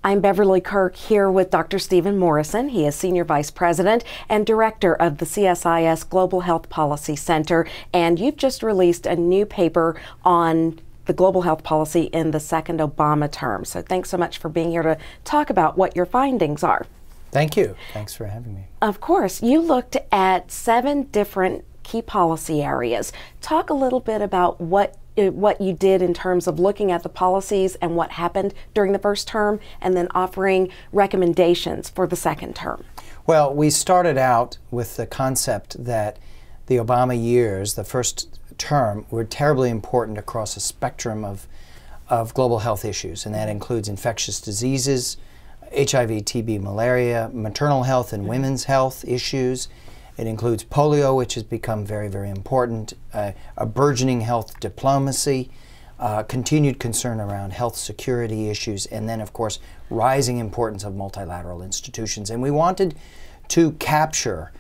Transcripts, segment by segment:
I'm Beverly Kirk here with Dr. Stephen Morrison. He is Senior Vice President and Director of the CSIS Global Health Policy Center, and you've just released a new paper on the global health policy in the second Obama term. So thanks so much for being here to talk about what your findings are. Thank you. Thanks for having me. Of course. You looked at 7 different key policy areas. Talk a little bit about what you did in terms of looking at the policies and what happened during the first term, and then offering recommendations for the second term. Well, we started out with the concept that the Obama years, the first term, were terribly important across a spectrum of global health issues, and that includes infectious diseases, HIV, TB, malaria, maternal health and women's health issues. It includes polio, which has become very, very important, a burgeoning health diplomacy, continued concern around health security issues, and then, of course, rising importance of multilateral institutions. And we wanted to capture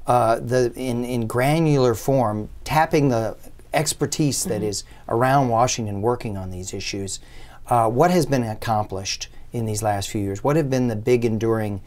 in granular form, tapping the expertise that is around Washington working on these issues, what has been accomplished in these last few years, what have been the big enduring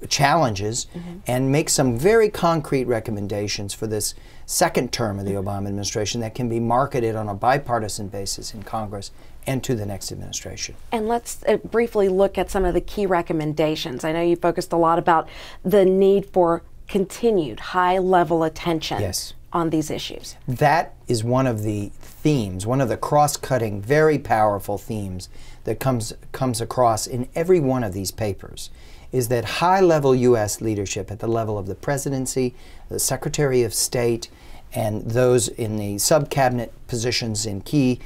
challenges, and make some very concrete recommendations for this second term of the Obama administration that can be marketed on a bipartisan basis in Congress and to the next administration. And let's briefly look at some of the key recommendations. I know you focused a lot about the need for continued high-level attention on these issues. That is one of the themes, one of the cross-cutting, very powerful themes that comes across in every one of these papers, is that high-level U.S. leadership at the level of the presidency, the Secretary of State, and those in the sub-cabinet positions in key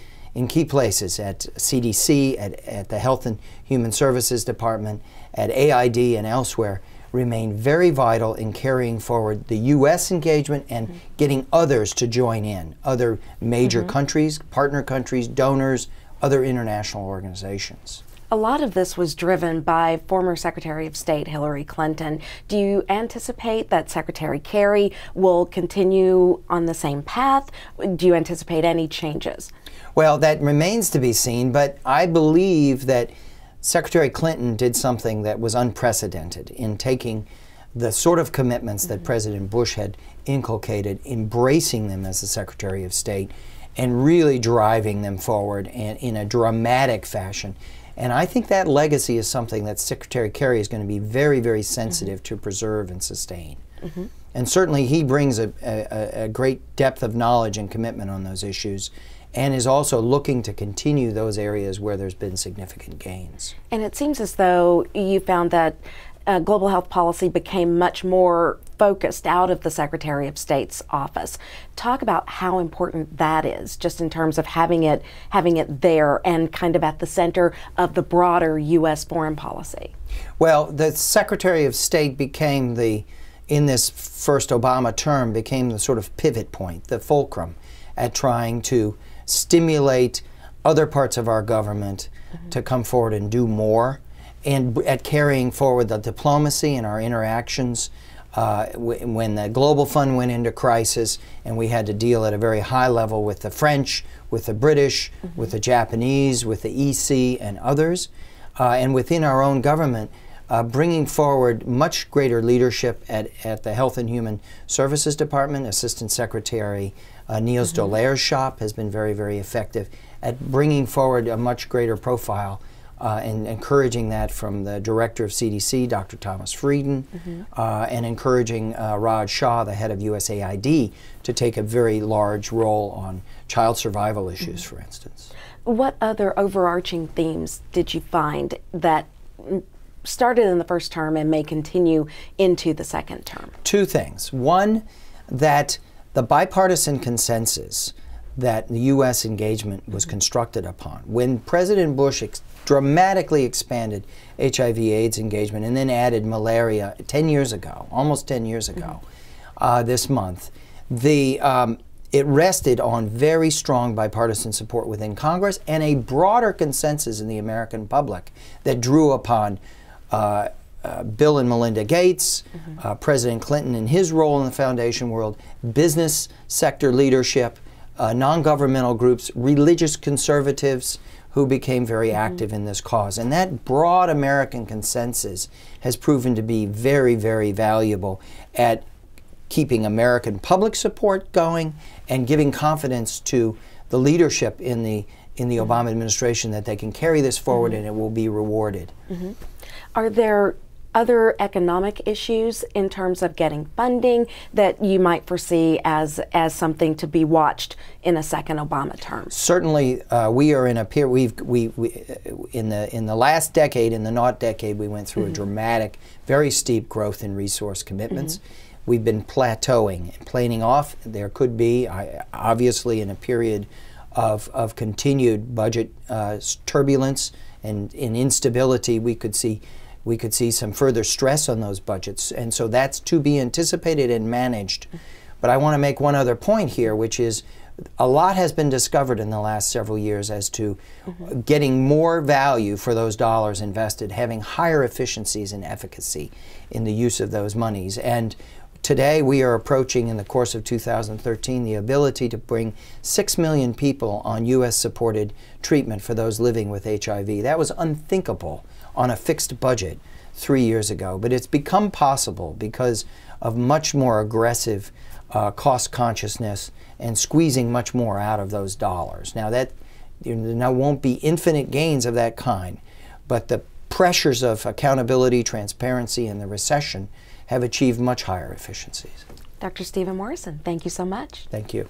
places at CDC, at the Health and Human Services Department, at AID and elsewhere, remain very vital in carrying forward the U.S. engagement and getting others to join in, other major countries, partner countries, donors, other international organizations. A lot of this was driven by former Secretary of State Hillary Clinton. Do you anticipate that Secretary Kerry will continue on the same path? Do you anticipate any changes? Well, that remains to be seen, but I believe that Secretary Clinton did something that was unprecedented in taking the sort of commitments that President Bush had inculcated, embracing them as the Secretary of State, and really driving them forward and in a dramatic fashion. And I think that legacy is something that Secretary Kerry is going to be very, very sensitive to preserve and sustain. And certainly he brings a great depth of knowledge and commitment on those issues, and is also looking to continue those areas where there's been significant gains. And it seems as though you found that global health policy became much more focused out of the Secretary of State's office. Talk about how important that is, just in terms of having it there and kind of at the center of the broader U.S. foreign policy. Well, the Secretary of State became in this first Obama term, became the sort of pivot point, the fulcrum at trying to stimulate other parts of our government to come forward and do more, and at carrying forward the diplomacy and our interactions. When the Global Fund went into crisis and we had to deal at a very high level with the French, with the British, with the Japanese, with the EC and others, and within our own government, bringing forward much greater leadership at the Health and Human Services Department. Assistant Secretary Niels Dolaire's shop has been very, very effective at bringing forward a much greater profile and encouraging that from the Director of CDC, Dr. Thomas Frieden, and encouraging Raj Shah, the head of USAID, to take a very large role on child survival issues, for instance. What other overarching themes did you find that started in the first term and may continue into the second term? 2 things. One, that the bipartisan consensus that the U.S. engagement was constructed upon. When President Bush dramatically expanded HIV/AIDS engagement and then added malaria 10 years ago, almost 10 years ago, this month, it rested on very strong bipartisan support within Congress and a broader consensus in the American public that drew upon Bill and Melinda Gates, President Clinton in his role in the foundation world, business sector leadership, non-governmental groups, religious conservatives who became very active in this cause. And that broad American consensus has proven to be very, very valuable at keeping American public support going and giving confidence to the leadership in the Obama administration that they can carry this forward and it will be rewarded. Are there other economic issues in terms of getting funding that you might foresee as something to be watched in a second Obama term? Certainly, we are in a period. In the last decade, in the naught decade, we went through a dramatic, very steep growth in resource commitments. We've been plateauing and planing off. There could be, obviously, in a period of continued budget turbulence and instability, we could see some further stress on those budgets, and so that's to be anticipated and managed. But I want to make one other point here, which is a lot has been discovered in the last several years as to getting more value for those dollars invested, having higher efficiencies and efficacy in the use of those monies. And today we are approaching, in the course of 2013, the ability to bring 6 million people on U.S.-supported treatment for those living with HIV. That was unthinkable on a fixed budget 3 years ago, but it's become possible because of much more aggressive cost consciousness and squeezing much more out of those dollars. Now there won't be infinite gains of that kind, but the pressures of accountability, transparency, and the recession have achieved much higher efficiencies. Dr. Stephen Morrison, thank you so much. Thank you.